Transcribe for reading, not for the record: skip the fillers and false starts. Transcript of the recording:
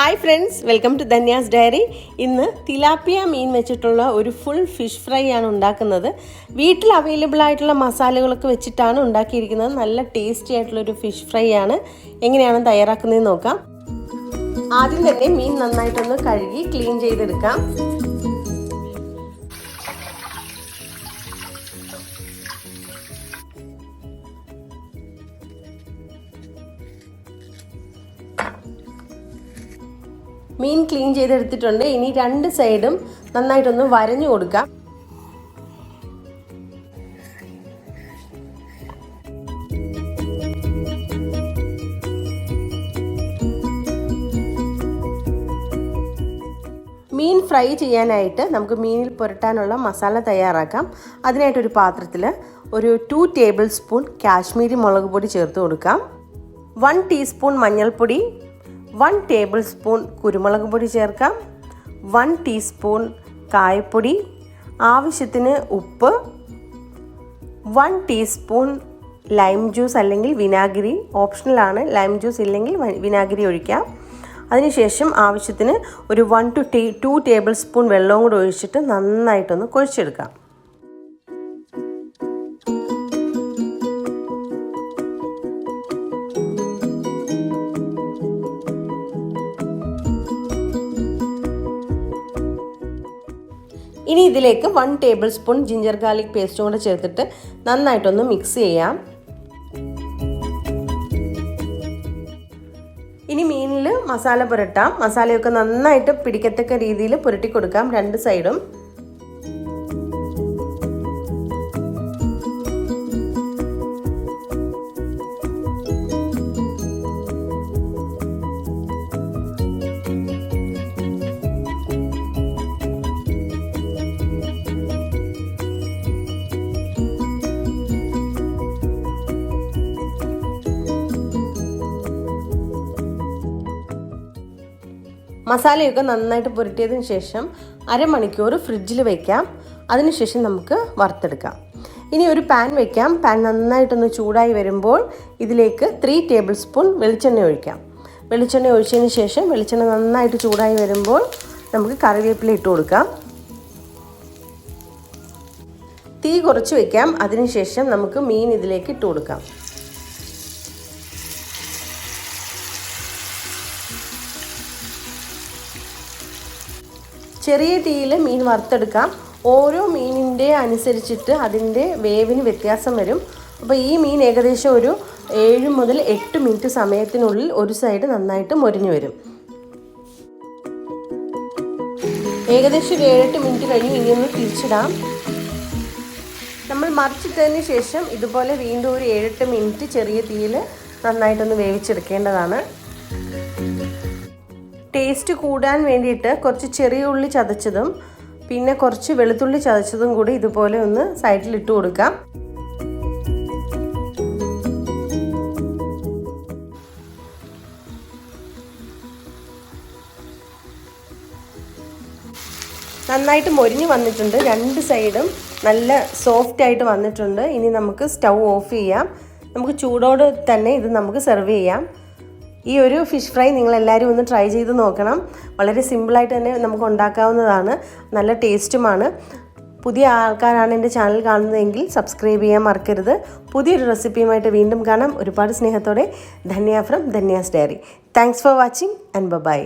Hi friends, welcome to Dhanya's diary. ഇന്ന് tilapia മീൻ വെച്ചിട്ടുള്ള ഒരു ഫുൾ ഫിഷ് ഫ്രൈ ആണ് ഉണ്ടാക്കുന്നത്. വീട്ടിൽ അവൈലബിൾ ആയിട്ടുള്ള മസാലകളൊക്കെ വെച്ചിട്ടാണ് ഉണ്ടാക്കിയിരിക്കുന്നത്. നല്ല ടേസ്റ്റി ആയിട്ടുള്ളൊരു ഫിഷ് ഫ്രൈ ആണ്. എങ്ങനെയാണ് തയ്യാറാക്കുന്നതെന്ന് നോക്കാം. ആദ്യം തന്നെ മീൻ നന്നായിട്ടൊന്ന് കഴുകി ക്ലീൻ ചെയ്തെടുക്കാം. മീൻ ക്ലീൻ ചെയ്തെടുത്തിട്ടുണ്ട്. ഇനി രണ്ട് സൈഡും നന്നായിട്ടൊന്ന് വരഞ്ഞു കൊടുക്കാം. മീൻ ഫ്രൈ ചെയ്യാനായിട്ട് നമുക്ക് മീനിൽ പുരട്ടാനുള്ള മസാല തയ്യാറാക്കാം. അതിനായിട്ടൊരു പാത്രത്തിൽ ഒരു 2 ടേബിൾ സ്പൂൺ കാശ്മീരി മുളക് പൊടി ചേർത്ത് കൊടുക്കാം. 1 ടീസ്പൂൺ മഞ്ഞൾപ്പൊടി, 1 ടേബിൾ സ്പൂൺ കുരുമുളക് പൊടി ചേർക്കാം, 1 ടീസ്പൂൺ കായപ്പൊടി, ആവശ്യത്തിന് ഉപ്പ്, 1 ടീസ്പൂൺ ലൈം ജ്യൂസ് അല്ലെങ്കിൽ വിനാഗിരി, ഓപ്ഷണലാണ്. ലൈം ജ്യൂസ് ഇല്ലെങ്കിൽ വിനാഗിരി ഒഴിക്കാം. അതിനുശേഷം ആവശ്യത്തിന് ഒരു 1 to 2 ടേബിൾ സ്പൂൺ വെള്ളവും കൂടി ഒഴിച്ചിട്ട് നന്നായിട്ടൊന്ന് കുഴച്ചെടുക്കാം. ഇനി ഇതിലേക്ക് 1 ടേബിൾ സ്പൂൺ ജിഞ്ചർ ഗാർലിക് പേസ്റ്റും കൂടെ ചേർത്തിട്ട് നന്നായിട്ടൊന്ന് മിക്സ് ചെയ്യാം. ഇനി മീനിൽ മസാല പുരട്ടാം. മസാലയൊക്കെ നന്നായിട്ട് പിടിക്കത്തക്ക രീതിയിൽ പുരട്ടി കൊടുക്കാം രണ്ട് സൈഡും. മസാലയൊക്കെ നന്നായിട്ട് പുരട്ടിയതിന് ശേഷം അരമണിക്കൂർ ഫ്രിഡ്ജിൽ വയ്ക്കാം. അതിനുശേഷം നമുക്ക് വറുത്തെടുക്കാം. ഇനി ഒരു പാൻ വയ്ക്കാം. പാൻ നന്നായിട്ടൊന്ന് ചൂടായി വരുമ്പോൾ ഇതിലേക്ക് 3 ടേബിൾ സ്പൂൺ വെളിച്ചെണ്ണ ഒഴിക്കാം. വെളിച്ചെണ്ണ ഒഴിച്ചതിന് ശേഷം വെളിച്ചെണ്ണ നന്നായിട്ട് ചൂടായി വരുമ്പോൾ നമുക്ക് കറിവേപ്പില ഇട്ട് കൊടുക്കാം. തീ കുറച്ച് വയ്ക്കാം. അതിനുശേഷം നമുക്ക് മീൻ ഇതിലേക്ക് ഇട്ട് കൊടുക്കാം. ചെറിയ തീയിൽ മീൻ വറുത്തെടുക്കാം. ഓരോ മീനിൻ്റെ അനുസരിച്ചിട്ട് അതിൻ്റെ വേവിന് വ്യത്യാസം വരും. അപ്പോൾ ഈ മീൻ ഏകദേശം ഒരു 7 മുതൽ 8 മിനിറ്റ് സമയത്തിനുള്ളിൽ ഒരു സൈഡ് നന്നായിട്ട് മൊരിഞ്ഞു വരും. ഏകദേശം 7-8 മിനിറ്റ് കഴിഞ്ഞ് ഇനി ഒന്ന് തിരിച്ചിടാം. നമ്മൾ മറിച്ചിട്ടതിന് ശേഷം ഇതുപോലെ വീണ്ടും ഒരു 7-8 മിനിറ്റ് ചെറിയ തീയിൽ നന്നായിട്ടൊന്ന് വേവിച്ചെടുക്കേണ്ടതാണ്. ടേസ്റ്റ് കൂടാൻ വേണ്ടിയിട്ട് കുറച്ച് ചെറിയ ഉള്ളി ചതച്ചതും പിന്നെ കുറച്ച് വെളുത്തുള്ളി ചതച്ചതും കൂടി ഇതുപോലെ ഒന്ന് സൈഡിൽ ഇട്ട് കൊടുക്കാം. നന്നായിട്ട് മൊരിഞ്ഞ് വന്നിട്ടുണ്ട്. രണ്ട് സൈഡും നല്ല സോഫ്റ്റ് ആയിട്ട് വന്നിട്ടുണ്ട്. ഇനി നമുക്ക് സ്റ്റൗ ഓഫ് ചെയ്യാം. നമുക്ക് ചൂടോടെ തന്നെ ഇത് നമുക്ക് സെർവ് ചെയ്യാം. ഈ ഒരു ഫിഷ് ഫ്രൈ നിങ്ങളെല്ലാവരും ഒന്ന് ട്രൈ ചെയ്ത് നോക്കണം. വളരെ സിമ്പിളായിട്ട് തന്നെ നമുക്ക് ഉണ്ടാക്കാവുന്നതാണ്. നല്ല ടേസ്റ്റുമാണ്. പുതിയ ആൾക്കാരാണ് എൻ്റെ ചാനൽ കാണുന്നതെങ്കിൽ സബ്സ്ക്രൈബ് ചെയ്യാൻ മറക്കരുത്. പുതിയൊരു റെസിപ്പിയുമായിട്ട് വീണ്ടും കാണാം. ഒരുപാട് സ്നേഹത്തോടെ Dhanya from Dhanya's diary. Thanks for watching and by.